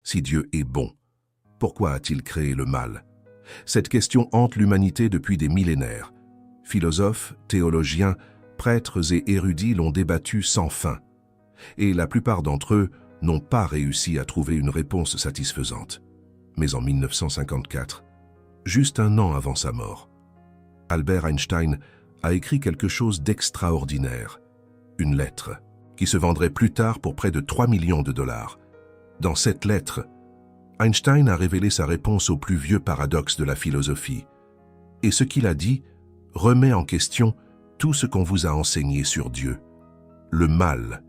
Si Dieu est bon, pourquoi a-t-il créé le mal? Cette question hante l'humanité depuis des millénaires. Philosophes, théologiens, prêtres et érudits l'ont débattu sans fin. Et la plupart d'entre eux n'ont pas réussi à trouver une réponse satisfaisante. Mais en 1954, juste un an avant sa mort, Albert Einstein a écrit quelque chose d'extraordinaire. Une lettre qui se vendrait plus tard pour près de 3 millions de dollars. Dans cette lettre, Einstein a révélé sa réponse au plus vieux paradoxe de la philosophie. Et ce qu'il a dit remet en question tout ce qu'on vous a enseigné sur Dieu, le mal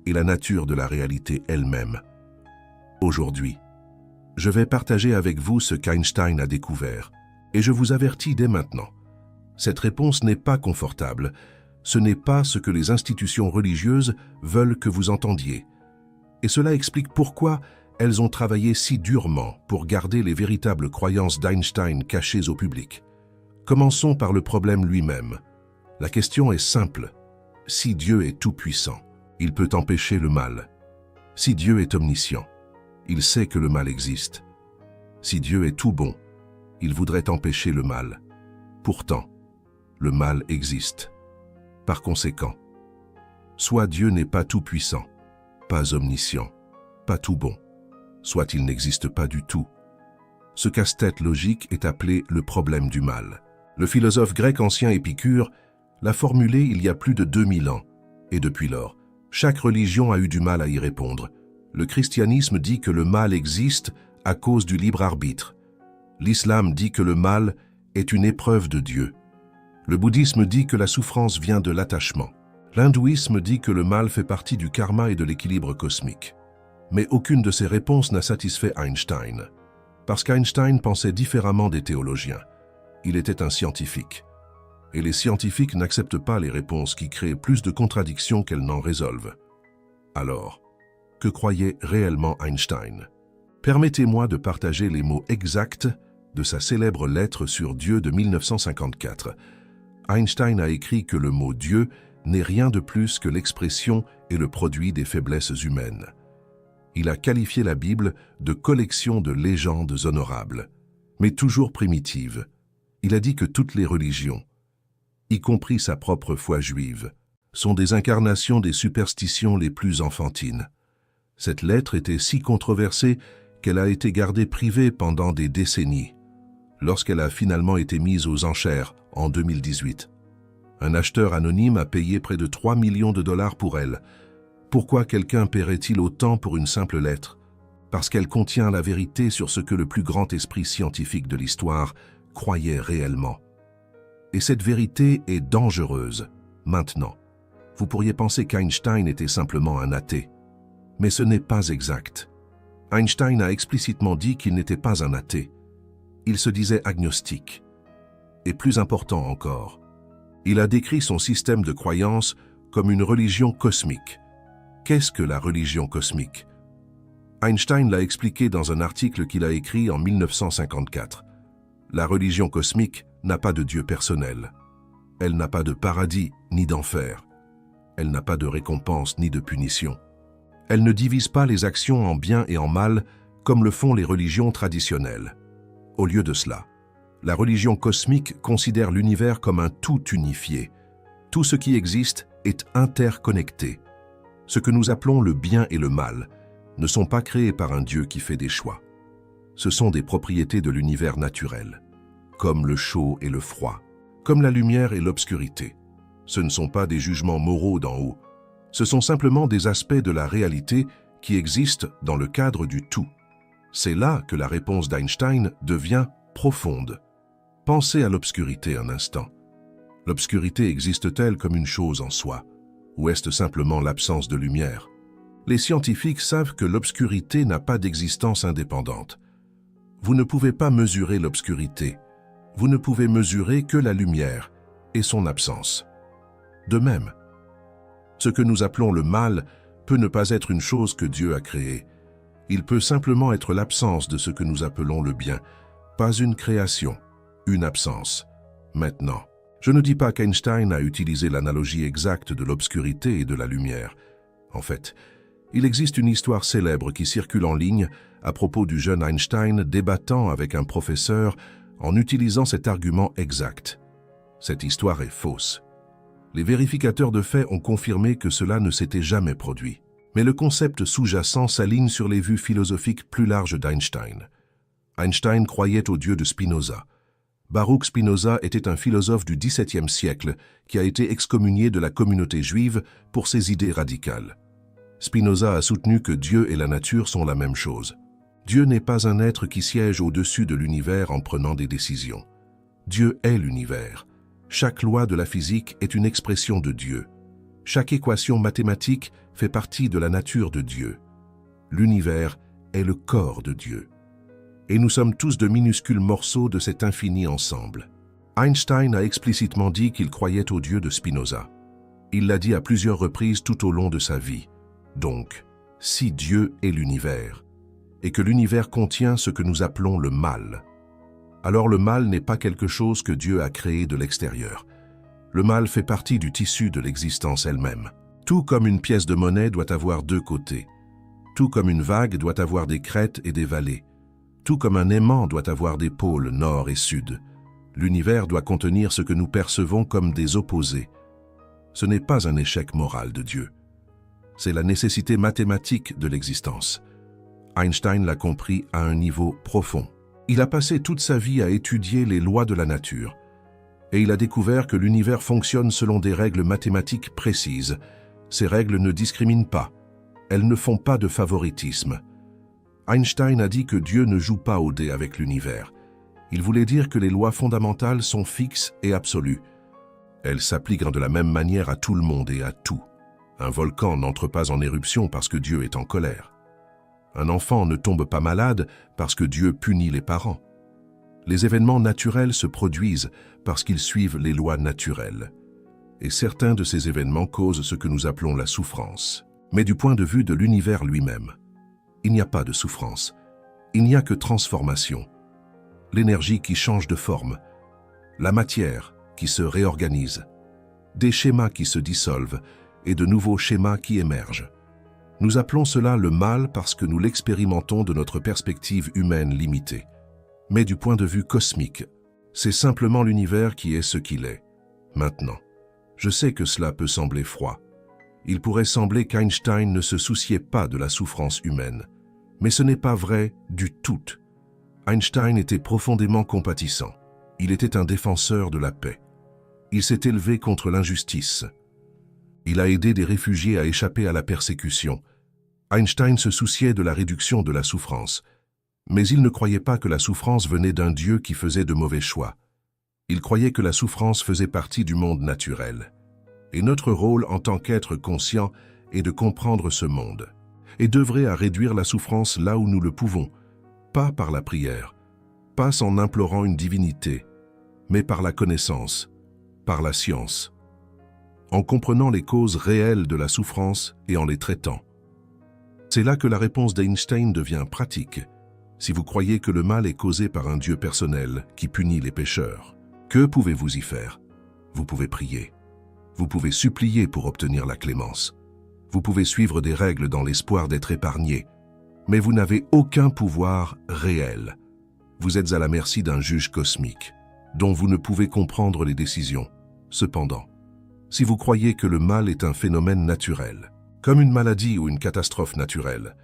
et la nature de la réalité elle-même. Aujourd'hui, je vais partager avec vous ce qu'Einstein a découvert, et je vous avertis dès maintenant. Cette réponse n'est pas confortable, ce n'est pas ce que les institutions religieuses veulent que vous entendiez. Et cela explique pourquoi elles ont travaillé si durement pour garder les véritables croyances d'Einstein cachées au public. Commençons par le problème lui-même. La question est simple. Si Dieu est tout-puissant, il peut empêcher le mal. Si Dieu est omniscient, il sait que le mal existe. Si Dieu est tout bon, il voudrait empêcher le mal. Pourtant, le mal existe. Par conséquent, soit Dieu n'est pas tout-puissant, pas omniscient, pas tout bon, soit il n'existe pas du tout. Ce casse-tête logique est appelé le problème du mal. Le philosophe grec ancien Épicure l'a formulé il y a plus de 2000 ans, et depuis lors, chaque religion a eu du mal à y répondre. Le christianisme dit que le mal existe à cause du libre arbitre. L'islam dit que le mal est une épreuve de Dieu. Le bouddhisme dit que la souffrance vient de l'attachement. L'hindouisme dit que le mal fait partie du karma et de l'équilibre cosmique. Mais aucune de ces réponses n'a satisfait Einstein. Parce qu'Einstein pensait différemment des théologiens. Il était un scientifique. Et les scientifiques n'acceptent pas les réponses qui créent plus de contradictions qu'elles n'en résolvent. Alors, que croyait réellement Einstein? Permettez-moi de partager les mots exacts de sa célèbre lettre sur Dieu de 1954. Einstein a écrit que le mot Dieu n'est rien de plus que l'expression et le produit des faiblesses humaines. Il a qualifié la Bible de collection de légendes honorables, mais toujours primitives. Il a dit que toutes les religions, y compris sa propre foi juive, sont des incarnations des superstitions les plus enfantines. Cette lettre était si controversée qu'elle a été gardée privée pendant des décennies, lorsqu'elle a finalement été mise aux enchères en 2018. Un acheteur anonyme a payé près de 3 millions de dollars pour elle. Pourquoi quelqu'un paierait-il autant pour une simple lettre? Parce qu'elle contient la vérité sur ce que le plus grand esprit scientifique de l'histoire croyait réellement. Et cette vérité est dangereuse, maintenant. Vous pourriez penser qu'Einstein était simplement un athée. Mais ce n'est pas exact. Einstein a explicitement dit qu'il n'était pas un athée. Il se disait agnostique. Et plus important encore, il a décrit son système de croyance comme une religion cosmique. Qu'est-ce que la religion cosmique? Einstein l'a expliqué dans un article qu'il a écrit en 1954. La religion cosmique n'a pas de Dieu personnel. Elle n'a pas de paradis ni d'enfer. Elle n'a pas de récompense ni de punition. Elle ne divise pas les actions en bien et en mal comme le font les religions traditionnelles. Au lieu de cela, la religion cosmique considère l'univers comme un tout unifié. Tout ce qui existe est interconnecté. Ce que nous appelons le bien et le mal ne sont pas créés par un Dieu qui fait des choix. Ce sont des propriétés de l'univers naturel, comme le chaud et le froid, comme la lumière et l'obscurité. Ce ne sont pas des jugements moraux d'en haut. Ce sont simplement des aspects de la réalité qui existent dans le cadre du tout. C'est là que la réponse d'Einstein devient profonde. Pensez à l'obscurité un instant. L'obscurité existe-t-elle comme une chose en soi, ou est-ce simplement l'absence de lumière? Les scientifiques savent que l'obscurité n'a pas d'existence indépendante. Vous ne pouvez pas mesurer l'obscurité. Vous ne pouvez mesurer que la lumière et son absence. De même, ce que nous appelons le mal peut ne pas être une chose que Dieu a créée. Il peut simplement être l'absence de ce que nous appelons le bien, pas une création, une absence. Maintenant, je ne dis pas qu'Einstein a utilisé l'analogie exacte de l'obscurité et de la lumière. En fait, il existe une histoire célèbre qui circule en ligne à propos du jeune Einstein débattant avec un professeur en utilisant cet argument exact. Cette histoire est fausse. Les vérificateurs de faits ont confirmé que cela ne s'était jamais produit. Mais le concept sous-jacent s'aligne sur les vues philosophiques plus larges d'Einstein. Einstein croyait au Dieu de Spinoza. Baruch Spinoza était un philosophe du XVIIe siècle qui a été excommunié de la communauté juive pour ses idées radicales. Spinoza a soutenu que Dieu et la nature sont la même chose. Dieu n'est pas un être qui siège au-dessus de l'univers en prenant des décisions. Dieu est l'univers. Chaque loi de la physique est une expression de Dieu. Chaque équation mathématique fait partie de la nature de Dieu. L'univers est le corps de Dieu. Et nous sommes tous de minuscules morceaux de cet infini ensemble. Einstein a explicitement dit qu'il croyait au Dieu de Spinoza. Il l'a dit à plusieurs reprises tout au long de sa vie. Donc, si Dieu est l'univers, et que l'univers contient ce que nous appelons le mal, alors le mal n'est pas quelque chose que Dieu a créé de l'extérieur. Le mal fait partie du tissu de l'existence elle-même. Tout comme une pièce de monnaie doit avoir deux côtés. Tout comme une vague doit avoir des crêtes et des vallées. Tout comme un aimant doit avoir des pôles nord et sud. L'univers doit contenir ce que nous percevons comme des opposés. Ce n'est pas un échec moral de Dieu. C'est la nécessité mathématique de l'existence. Einstein l'a compris à un niveau profond. Il a passé toute sa vie à étudier les lois de la nature. Et il a découvert que l'univers fonctionne selon des règles mathématiques précises. Ces règles ne discriminent pas. Elles ne font pas de favoritisme. Einstein a dit que Dieu ne joue pas au dé avec l'univers. Il voulait dire que les lois fondamentales sont fixes et absolues. Elles s'appliquent de la même manière à tout le monde et à tout. Un volcan n'entre pas en éruption parce que Dieu est en colère. Un enfant ne tombe pas malade parce que Dieu punit les parents. Les événements naturels se produisent parce qu'ils suivent les lois naturelles. Et certains de ces événements causent ce que nous appelons la souffrance. Mais du point de vue de l'univers lui-même, il n'y a pas de souffrance. Il n'y a que transformation. L'énergie qui change de forme, la matière qui se réorganise, des schémas qui se dissolvent et de nouveaux schémas qui émergent. Nous appelons cela le mal parce que nous l'expérimentons de notre perspective humaine limitée. Mais du point de vue cosmique, c'est simplement l'univers qui est ce qu'il est. Maintenant, je sais que cela peut sembler froid. Il pourrait sembler qu'Einstein ne se souciait pas de la souffrance humaine. Mais ce n'est pas vrai du tout. Einstein était profondément compatissant. Il était un défenseur de la paix. Il s'est élevé contre l'injustice. Il a aidé des réfugiés à échapper à la persécution. Einstein se souciait de la réduction de la souffrance. Mais il ne croyait pas que la souffrance venait d'un Dieu qui faisait de mauvais choix. Il croyait que la souffrance faisait partie du monde naturel. Et notre rôle en tant qu'être conscient est de comprendre ce monde et d'œuvrer à réduire la souffrance là où nous le pouvons, pas par la prière, pas en implorant une divinité, mais par la connaissance, par la science, en comprenant les causes réelles de la souffrance et en les traitant. C'est là que la réponse d'Einstein devient pratique. Si vous croyez que le mal est causé par un Dieu personnel qui punit les pécheurs, que pouvez-vous y faire? Vous pouvez prier. Vous pouvez supplier pour obtenir la clémence. Vous pouvez suivre des règles dans l'espoir d'être épargné. Mais vous n'avez aucun pouvoir réel. Vous êtes à la merci d'un juge cosmique, dont vous ne pouvez comprendre les décisions. Cependant, si vous croyez que le mal est un phénomène naturel, comme une maladie ou une catastrophe naturelle,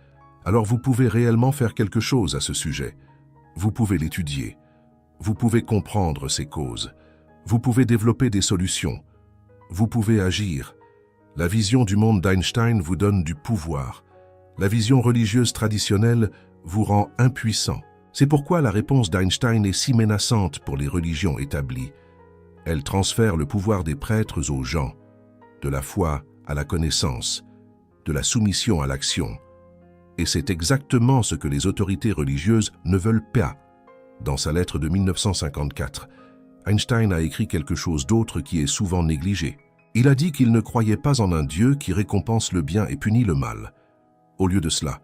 alors vous pouvez réellement faire quelque chose à ce sujet. Vous pouvez l'étudier. Vous pouvez comprendre ses causes. Vous pouvez développer des solutions. Vous pouvez agir. La vision du monde d'Einstein vous donne du pouvoir. La vision religieuse traditionnelle vous rend impuissant. C'est pourquoi la réponse d'Einstein est si menaçante pour les religions établies. Elle transfère le pouvoir des prêtres aux gens, de la foi à la connaissance, de la soumission à l'action. Et c'est exactement ce que les autorités religieuses ne veulent pas. Dans sa lettre de 1954, Einstein a écrit quelque chose d'autre qui est souvent négligé. Il a dit qu'il ne croyait pas en un Dieu qui récompense le bien et punit le mal. Au lieu de cela,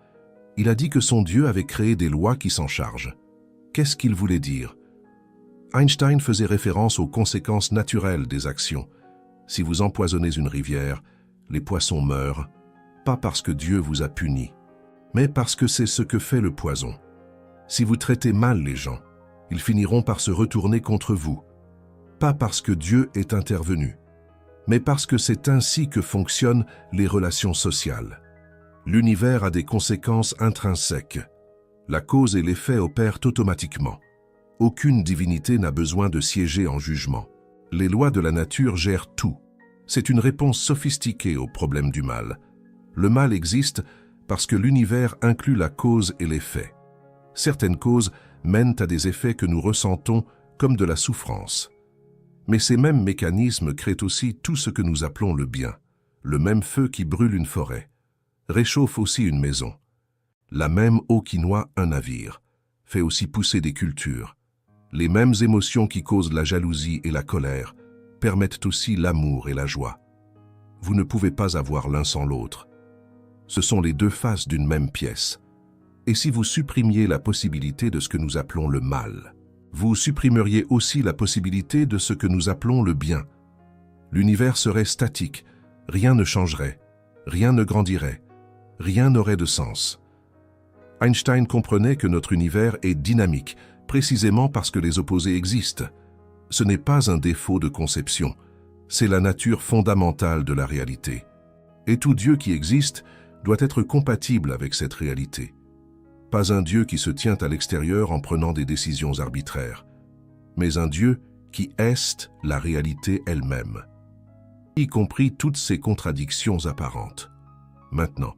il a dit que son Dieu avait créé des lois qui s'en chargent. Qu'est-ce qu'il voulait dire? Einstein faisait référence aux conséquences naturelles des actions. Si vous empoisonnez une rivière, les poissons meurent, pas parce que Dieu vous a puni, mais parce que c'est ce que fait le poison. Si vous traitez mal les gens, ils finiront par se retourner contre vous. Pas parce que Dieu est intervenu, mais parce que c'est ainsi que fonctionnent les relations sociales. L'univers a des conséquences intrinsèques. La cause et l'effet opèrent automatiquement. Aucune divinité n'a besoin de siéger en jugement. Les lois de la nature gèrent tout. C'est une réponse sophistiquée au problème du mal. Le mal existe parce que l'univers inclut la cause et l'effet. Certaines causes mènent à des effets que nous ressentons comme de la souffrance. Mais ces mêmes mécanismes créent aussi tout ce que nous appelons le bien. Le même feu qui brûle une forêt réchauffe aussi une maison. La même eau qui noie un navire fait aussi pousser des cultures. Les mêmes émotions qui causent la jalousie et la colère permettent aussi l'amour et la joie. Vous ne pouvez pas avoir l'un sans l'autre. Ce sont les deux faces d'une même pièce. Et si vous supprimiez la possibilité de ce que nous appelons le mal, vous supprimeriez aussi la possibilité de ce que nous appelons le bien. L'univers serait statique, rien ne changerait, rien ne grandirait, rien n'aurait de sens. Einstein comprenait que notre univers est dynamique, précisément parce que les opposés existent. Ce n'est pas un défaut de conception, c'est la nature fondamentale de la réalité. Et tout Dieu qui existe doit être compatible avec cette réalité. Pas un Dieu qui se tient à l'extérieur en prenant des décisions arbitraires, mais un Dieu qui est la réalité elle-même, y compris toutes ses contradictions apparentes. Maintenant,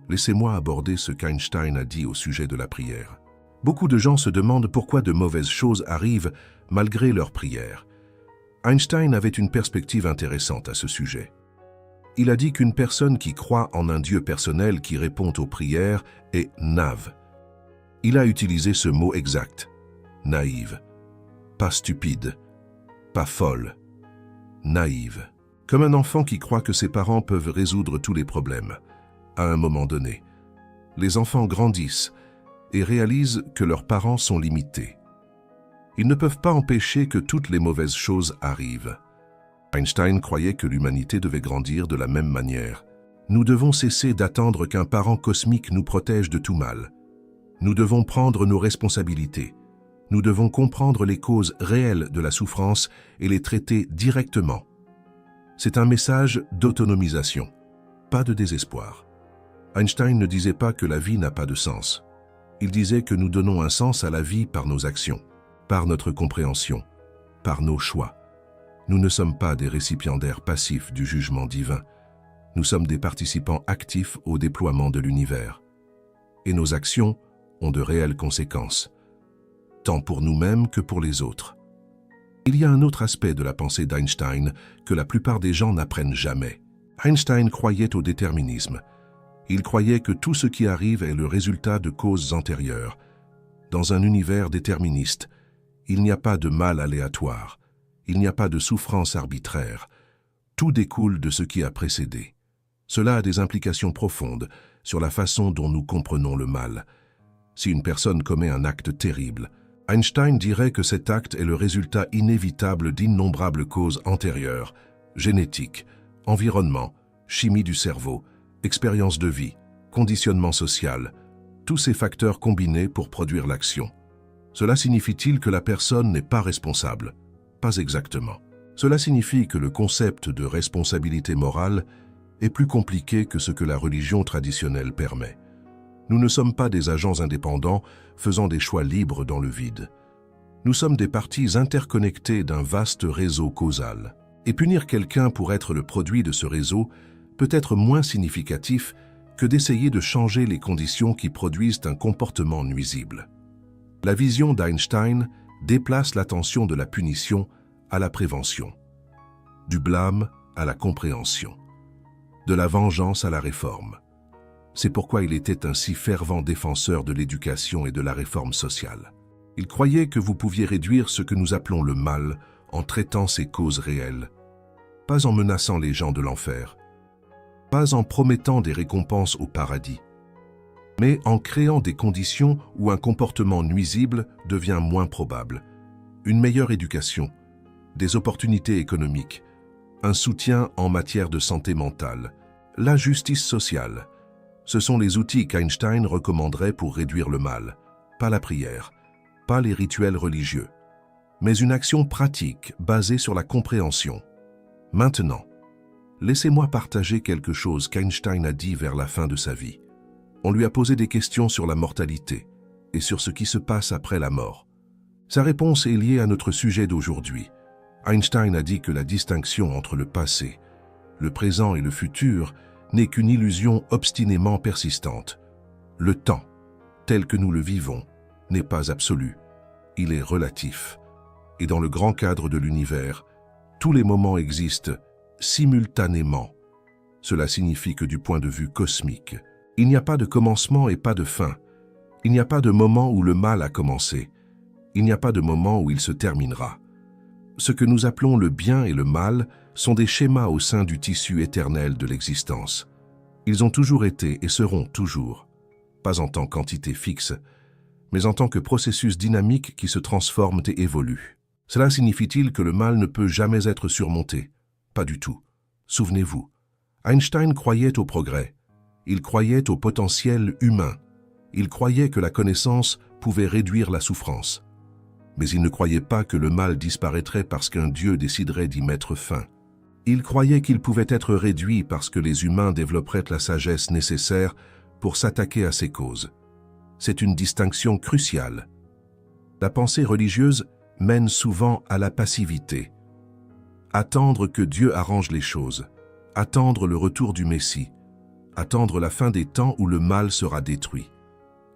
laissez-moi aborder ce qu'Einstein a dit au sujet de la prière. Beaucoup de gens se demandent pourquoi de mauvaises choses arrivent malgré leur prière. Einstein avait une perspective intéressante à ce sujet. Il a dit qu'une personne qui croit en un Dieu personnel qui répond aux prières est naïve. Il a utilisé ce mot exact, naïve. Pas stupide, pas folle, naïve. Comme un enfant qui croit que ses parents peuvent résoudre tous les problèmes. À un moment donné, les enfants grandissent et réalisent que leurs parents sont limités. Ils ne peuvent pas empêcher que toutes les mauvaises choses arrivent. Einstein croyait que l'humanité devait grandir de la même manière. Nous devons cesser d'attendre qu'un parent cosmique nous protège de tout mal. Nous devons prendre nos responsabilités. Nous devons comprendre les causes réelles de la souffrance et les traiter directement. C'est un message d'autonomisation, pas de désespoir. Einstein ne disait pas que la vie n'a pas de sens. Il disait que nous donnons un sens à la vie par nos actions, par notre compréhension, par nos choix. Nous ne sommes pas des récipiendaires passifs du jugement divin. Nous sommes des participants actifs au déploiement de l'univers. Et nos actions ont de réelles conséquences, tant pour nous-mêmes que pour les autres. Il y a un autre aspect de la pensée d'Einstein que la plupart des gens n'apprennent jamais. Einstein croyait au déterminisme. Il croyait que tout ce qui arrive est le résultat de causes antérieures. Dans un univers déterministe, il n'y a pas de mal aléatoire, il n'y a pas de souffrance arbitraire. Tout découle de ce qui a précédé. Cela a des implications profondes sur la façon dont nous comprenons le mal. Si une personne commet un acte terrible, Einstein dirait que cet acte est le résultat inévitable d'innombrables causes antérieures, génétique, environnement, chimie du cerveau, expérience de vie, conditionnement social, tous ces facteurs combinés pour produire l'action. Cela signifie-t-il que la personne n'est pas responsable? Pas exactement. Cela signifie que le concept de responsabilité morale est plus compliqué que ce que la religion traditionnelle permet. Nous ne sommes pas des agents indépendants faisant des choix libres dans le vide. Nous sommes des parties interconnectées d'un vaste réseau causal. Et punir quelqu'un pour être le produit de ce réseau peut être moins significatif que d'essayer de changer les conditions qui produisent un comportement nuisible. La vision d'Einstein déplace l'attention de la punition à la prévention, du blâme à la compréhension, de la vengeance à la réforme. C'est pourquoi il était un si fervent défenseur de l'éducation et de la réforme sociale. Il croyait que vous pouviez réduire ce que nous appelons le mal en traitant ses causes réelles, pas en menaçant les gens de l'enfer, pas en promettant des récompenses au paradis, mais en créant des conditions où un comportement nuisible devient moins probable, une meilleure éducation, des opportunités économiques, un soutien en matière de santé mentale, la justice sociale. Ce sont les outils qu'Einstein recommanderait pour réduire le mal, pas la prière, pas les rituels religieux, mais une action pratique basée sur la compréhension. Maintenant, laissez-moi partager quelque chose qu'Einstein a dit vers la fin de sa vie. On lui a posé des questions sur la mortalité et sur ce qui se passe après la mort. Sa réponse est liée à notre sujet d'aujourd'hui. Einstein a dit que la distinction entre le passé, le présent et le futur n'est qu'une illusion obstinément persistante. Le temps, tel que nous le vivons, n'est pas absolu. Il est relatif. Et dans le grand cadre de l'univers, tous les moments existent simultanément. Cela signifie que du point de vue cosmique, il n'y a pas de commencement et pas de fin. Il n'y a pas de moment où le mal a commencé. Il n'y a pas de moment où il se terminera. Ce que nous appelons le bien et le mal sont des schémas au sein du tissu éternel de l'existence. Ils ont toujours été et seront toujours, pas en tant qu'entité fixe, mais en tant que processus dynamique qui se transforment et évoluent. Cela signifie-t-il que le mal ne peut jamais être surmonté? Pas du tout. Souvenez-vous, Einstein croyait au progrès. Il croyait au potentiel humain. Il croyait que la connaissance pouvait réduire la souffrance. Mais il ne croyait pas que le mal disparaîtrait parce qu'un Dieu déciderait d'y mettre fin. Il croyait qu'il pouvait être réduit parce que les humains développeraient la sagesse nécessaire pour s'attaquer à ces causes. C'est une distinction cruciale. La pensée religieuse mène souvent à la passivité. Attendre que Dieu arrange les choses, attendre le retour du Messie, attendre la fin des temps où le mal sera détruit.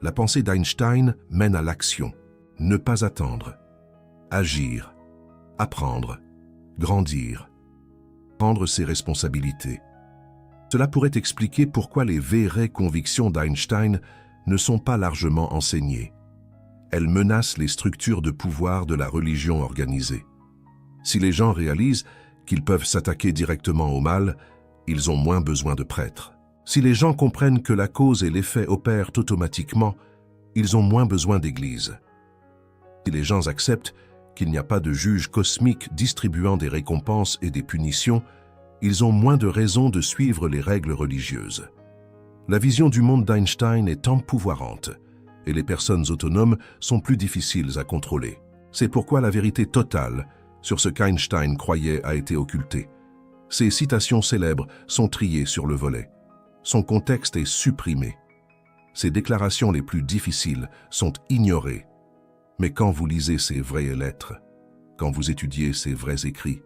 La pensée d'Einstein mène à l'action. Ne pas attendre. Agir. Apprendre. Grandir. Prendre ses responsabilités. Cela pourrait expliquer pourquoi les vraies convictions d'Einstein ne sont pas largement enseignées. Elles menacent les structures de pouvoir de la religion organisée. Si les gens réalisent qu'ils peuvent s'attaquer directement au mal, ils ont moins besoin de prêtres. Si les gens comprennent que la cause et l'effet opèrent automatiquement, ils ont moins besoin d'église. Si les gens acceptent qu'il n'y a pas de juge cosmique distribuant des récompenses et des punitions, ils ont moins de raisons de suivre les règles religieuses. La vision du monde d'Einstein est empouvoirante, et les personnes autonomes sont plus difficiles à contrôler. C'est pourquoi la vérité totale sur ce qu'Einstein croyait a été occultée. Ses citations célèbres sont triées sur le volet. Son contexte est supprimé. Ses déclarations les plus difficiles sont ignorées. Mais quand vous lisez ses vraies lettres, quand vous étudiez ses vrais écrits,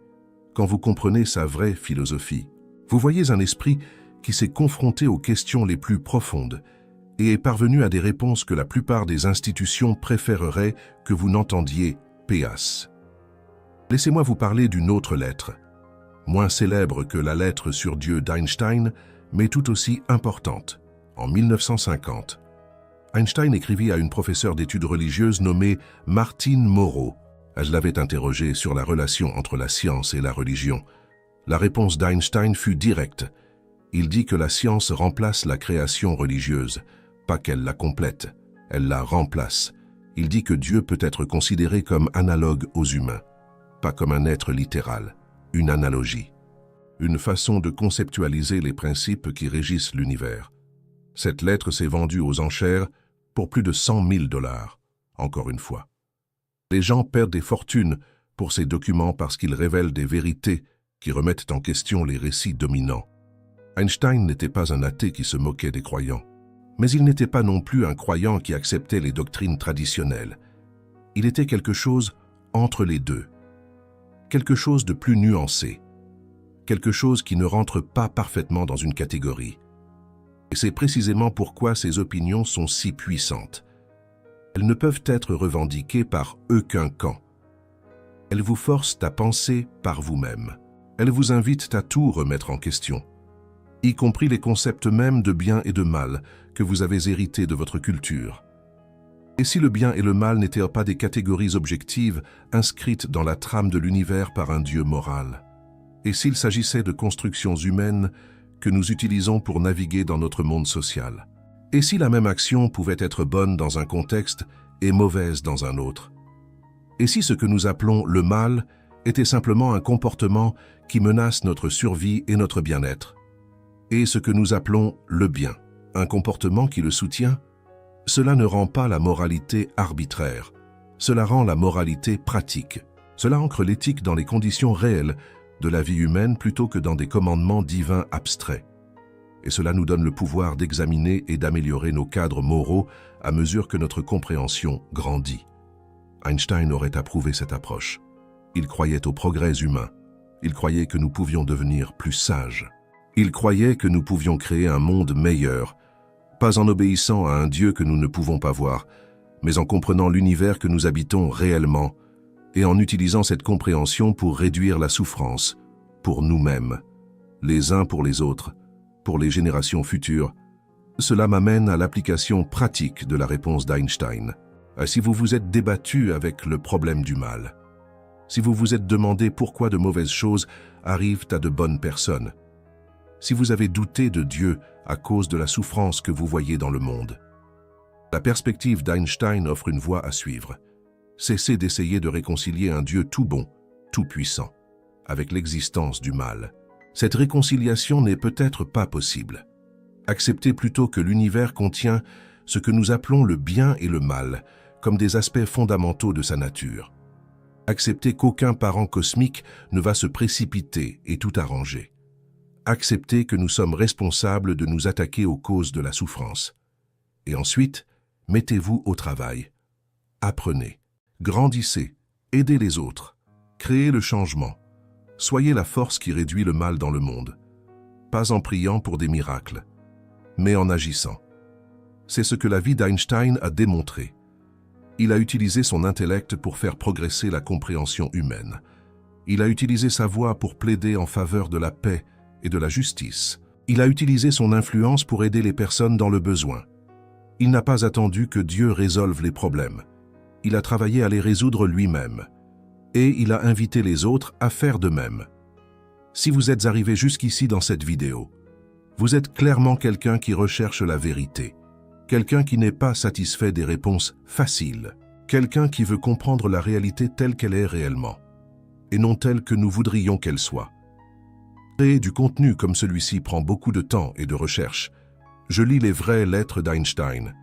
quand vous comprenez sa vraie philosophie, vous voyez un esprit qui s'est confronté aux questions les plus profondes et est parvenu à des réponses que la plupart des institutions préféreraient que vous n'entendiez péas. Laissez-moi vous parler d'une autre lettre, moins célèbre que la lettre sur Dieu d'Einstein, mais tout aussi importante. En 1950, Einstein écrivit à une professeure d'études religieuses nommée Martine Moreau. Elle l'avait interrogée sur la relation entre la science et la religion. La réponse d'Einstein fut directe. Il dit que la science remplace la création religieuse, pas qu'elle la complète, elle la remplace. Il dit que Dieu peut être considéré comme analogue aux humains, pas comme un être littéral, une analogie. Une façon de conceptualiser les principes qui régissent l'univers. Cette lettre s'est vendue aux enchères pour plus de 100 000 $, encore une fois. Les gens perdent des fortunes pour ces documents parce qu'ils révèlent des vérités qui remettent en question les récits dominants. Einstein n'était pas un athée qui se moquait des croyants, mais il n'était pas non plus un croyant qui acceptait les doctrines traditionnelles. Il était quelque chose entre les deux, quelque chose de plus nuancé, quelque chose qui ne rentre pas parfaitement dans une catégorie. Et c'est précisément pourquoi ces opinions sont si puissantes. Elles ne peuvent être revendiquées par aucun camp. Elles vous forcent à penser par vous-même. Elles vous invitent à tout remettre en question, y compris les concepts mêmes de bien et de mal que vous avez hérités de votre culture. Et si le bien et le mal n'étaient pas des catégories objectives inscrites dans la trame de l'univers par un Dieu moral? Et s'il s'agissait de constructions humaines que nous utilisons pour naviguer dans notre monde social? Et si la même action pouvait être bonne dans un contexte et mauvaise dans un autre? Et si ce que nous appelons le mal était simplement un comportement qui menace notre survie et notre bien-être? Et ce que nous appelons le bien, un comportement qui le soutient, cela ne rend pas la moralité arbitraire, cela rend la moralité pratique. Cela ancre l'éthique dans les conditions réelles de la vie humaine plutôt que dans des commandements divins abstraits. Et cela nous donne le pouvoir d'examiner et d'améliorer nos cadres moraux à mesure que notre compréhension grandit. Einstein aurait approuvé cette approche. Il croyait au progrès humain. Il croyait que nous pouvions devenir plus sages. Il croyait que nous pouvions créer un monde meilleur, pas en obéissant à un Dieu que nous ne pouvons pas voir, mais en comprenant l'univers que nous habitons réellement et en utilisant cette compréhension pour réduire la souffrance, pour nous-mêmes, les uns pour les autres, pour les générations futures. Cela m'amène à l'application pratique de la réponse d'Einstein. Si vous vous êtes débattu avec le problème du mal, si vous vous êtes demandé pourquoi de mauvaises choses arrivent à de bonnes personnes, si vous avez douté de Dieu à cause de la souffrance que vous voyez dans le monde, la perspective d'Einstein offre une voie à suivre. Cessez d'essayer de réconcilier un Dieu tout bon, tout puissant, avec l'existence du mal. Cette réconciliation n'est peut-être pas possible. Acceptez plutôt que l'univers contient ce que nous appelons le bien et le mal, comme des aspects fondamentaux de sa nature. Acceptez qu'aucun parent cosmique ne va se précipiter et tout arranger. Acceptez que nous sommes responsables de nous attaquer aux causes de la souffrance. Et ensuite, mettez-vous au travail. Apprenez, grandissez, aidez les autres, créez le changement. Soyez la force qui réduit le mal dans le monde. Pas en priant pour des miracles, mais en agissant. C'est ce que la vie d'Einstein a démontré. Il a utilisé son intellect pour faire progresser la compréhension humaine. Il a utilisé sa voix pour plaider en faveur de la paix et de la justice. Il a utilisé son influence pour aider les personnes dans le besoin. Il n'a pas attendu que Dieu résolve les problèmes. Il a travaillé à les résoudre lui-même. Et il a invité les autres à faire de même. Si vous êtes arrivé jusqu'ici dans cette vidéo, vous êtes clairement quelqu'un qui recherche la vérité. Quelqu'un qui n'est pas satisfait des réponses faciles. Quelqu'un qui veut comprendre la réalité telle qu'elle est réellement, et non telle que nous voudrions qu'elle soit. Créer du contenu comme celui-ci prend beaucoup de temps et de recherche. Je lis les vraies lettres d'Einstein.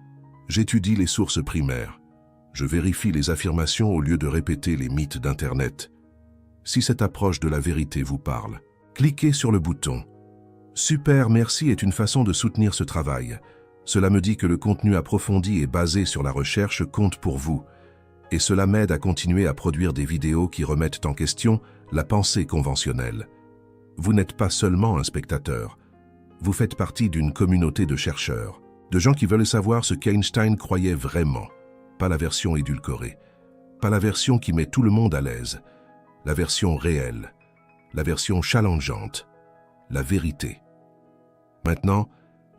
J'étudie les sources primaires. Je vérifie les affirmations au lieu de répéter les mythes d'Internet. Si cette approche de la vérité vous parle, cliquez sur le bouton « Super, merci » est une façon de soutenir ce travail. Cela me dit que le contenu approfondi et basé sur la recherche compte pour vous, et cela m'aide à continuer à produire des vidéos qui remettent en question la pensée conventionnelle. Vous n'êtes pas seulement un spectateur, vous faites partie d'une communauté de chercheurs, de gens qui veulent savoir ce qu'Einstein croyait vraiment, pas la version édulcorée, pas la version qui met tout le monde à l'aise, la version réelle, la version challengeante, la vérité. Maintenant,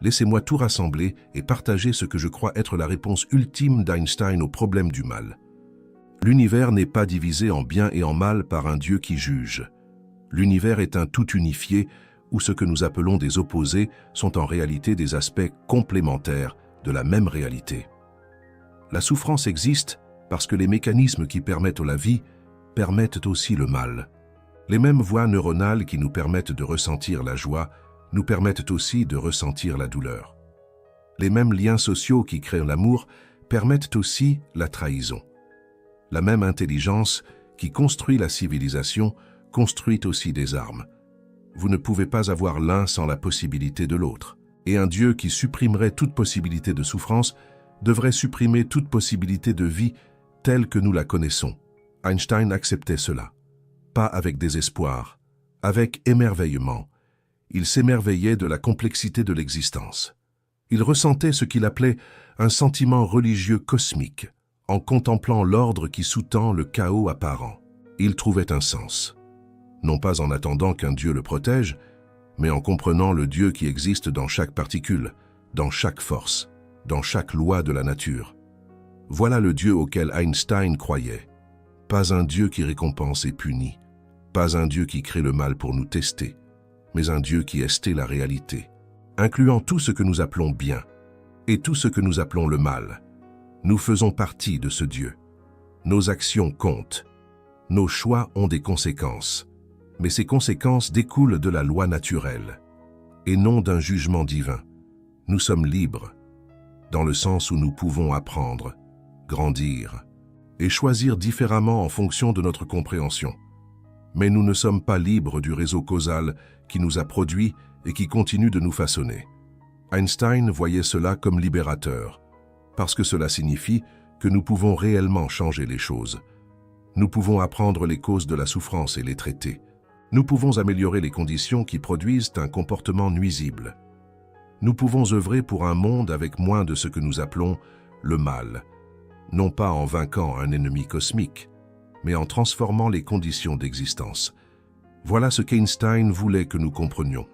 laissez-moi tout rassembler et partager ce que je crois être la réponse ultime d'Einstein au problème du mal. L'univers n'est pas divisé en bien et en mal par un Dieu qui juge. L'univers est un tout unifié où ce que nous appelons des opposés sont en réalité des aspects complémentaires de la même réalité. La souffrance existe parce que les mécanismes qui permettent la vie permettent aussi le mal. Les mêmes voies neuronales qui nous permettent de ressentir la joie nous permettent aussi de ressentir la douleur. Les mêmes liens sociaux qui créent l'amour permettent aussi la trahison. La même intelligence qui construit la civilisation construit aussi des armes. Vous ne pouvez pas avoir l'un sans la possibilité de l'autre. Et un Dieu qui supprimerait toute possibilité de souffrance devrait supprimer toute possibilité de vie telle que nous la connaissons. Einstein acceptait cela. Pas avec désespoir, avec émerveillement. Il s'émerveillait de la complexité de l'existence. Il ressentait ce qu'il appelait un sentiment religieux cosmique, en contemplant l'ordre qui sous-tend le chaos apparent. Il trouvait un sens. Non pas en attendant qu'un Dieu le protège, mais en comprenant le Dieu qui existe dans chaque particule, dans chaque force, dans chaque loi de la nature. Voilà le Dieu auquel Einstein croyait. Pas un Dieu qui récompense et punit, pas un Dieu qui crée le mal pour nous tester, mais un Dieu qui estait la réalité, incluant tout ce que nous appelons bien et tout ce que nous appelons le mal. Nous faisons partie de ce Dieu. Nos actions comptent. Nos choix ont des conséquences, mais ces conséquences découlent de la loi naturelle, et non d'un jugement divin. Nous sommes libres, dans le sens où nous pouvons apprendre, grandir et choisir différemment en fonction de notre compréhension. Mais nous ne sommes pas libres du réseau causal qui nous a produits et qui continue de nous façonner. Einstein voyait cela comme libérateur, parce que cela signifie que nous pouvons réellement changer les choses. Nous pouvons apprendre les causes de la souffrance et les traiter. Nous pouvons améliorer les conditions qui produisent un comportement nuisible. Nous pouvons œuvrer pour un monde avec moins de ce que nous appelons le mal, non pas en vainquant un ennemi cosmique, mais en transformant les conditions d'existence. Voilà ce qu'Einstein voulait que nous comprenions,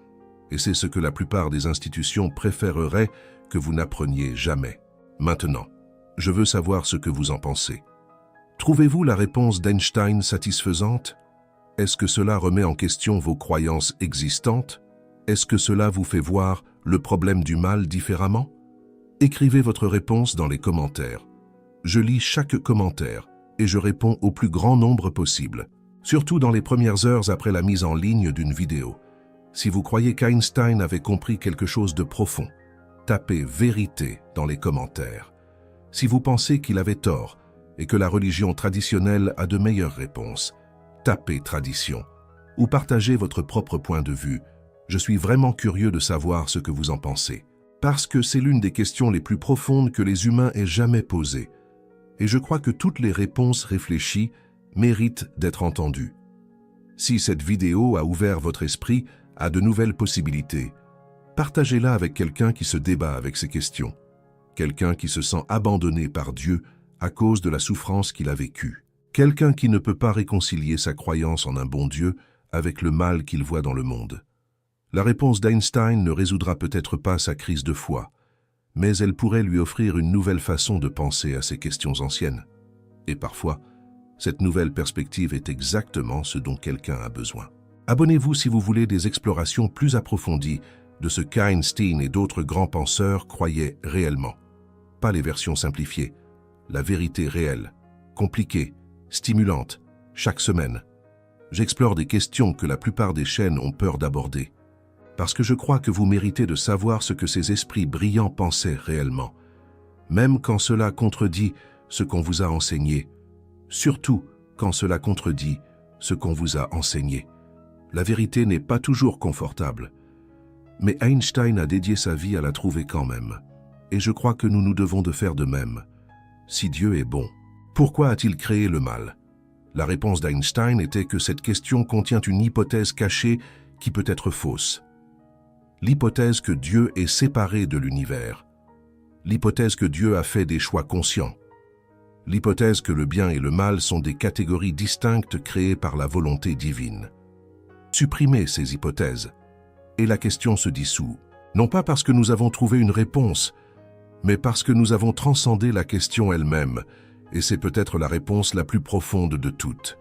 et c'est ce que la plupart des institutions préféreraient que vous n'appreniez jamais. Maintenant, je veux savoir ce que vous en pensez. Trouvez-vous la réponse d'Einstein satisfaisante? Est-ce que cela remet en question vos croyances existantes? Est-ce que cela vous fait voir le problème du mal différemment? Écrivez votre réponse dans les commentaires. Je lis chaque commentaire et je réponds au plus grand nombre possible, surtout dans les premières heures après la mise en ligne d'une vidéo. Si vous croyez qu'Einstein avait compris quelque chose de profond, tapez « vérité » dans les commentaires. Si vous pensez qu'il avait tort et que la religion traditionnelle a de meilleures réponses, tapez « tradition » ou partagez votre propre point de vue. Je suis vraiment curieux de savoir ce que vous en pensez, parce que c'est l'une des questions les plus profondes que les humains aient jamais posées. Et je crois que toutes les réponses réfléchies méritent d'être entendues. Si cette vidéo a ouvert votre esprit à de nouvelles possibilités, partagez-la avec quelqu'un qui se débat avec ces questions, quelqu'un qui se sent abandonné par Dieu à cause de la souffrance qu'il a vécue, quelqu'un qui ne peut pas réconcilier sa croyance en un bon Dieu avec le mal qu'il voit dans le monde. La réponse d'Einstein ne résoudra peut-être pas sa crise de foi, mais elle pourrait lui offrir une nouvelle façon de penser à ces questions anciennes. Et parfois, cette nouvelle perspective est exactement ce dont quelqu'un a besoin. Abonnez-vous si vous voulez des explorations plus approfondies de ce qu'Einstein et d'autres grands penseurs croyaient réellement. Pas les versions simplifiées, la vérité réelle, compliquée, stimulante, chaque semaine. J'explore des questions que la plupart des chaînes ont peur d'aborder, parce que je crois que vous méritez de savoir ce que ces esprits brillants pensaient réellement, même quand cela contredit ce qu'on vous a enseigné, surtout quand cela contredit ce qu'on vous a enseigné. La vérité n'est pas toujours confortable, mais Einstein a dédié sa vie à la trouver quand même, et je crois que nous nous devons de faire de même. Si Dieu est bon, pourquoi a-t-il créé le mal? La réponse d'Einstein était que cette question contient une hypothèse cachée qui peut être fausse. L'hypothèse que Dieu est séparé de l'univers. L'hypothèse que Dieu a fait des choix conscients. L'hypothèse que le bien et le mal sont des catégories distinctes créées par la volonté divine. Supprimez ces hypothèses, et la question se dissout, non pas parce que nous avons trouvé une réponse, mais parce que nous avons transcendé la question elle-même, et c'est peut-être la réponse la plus profonde de toutes.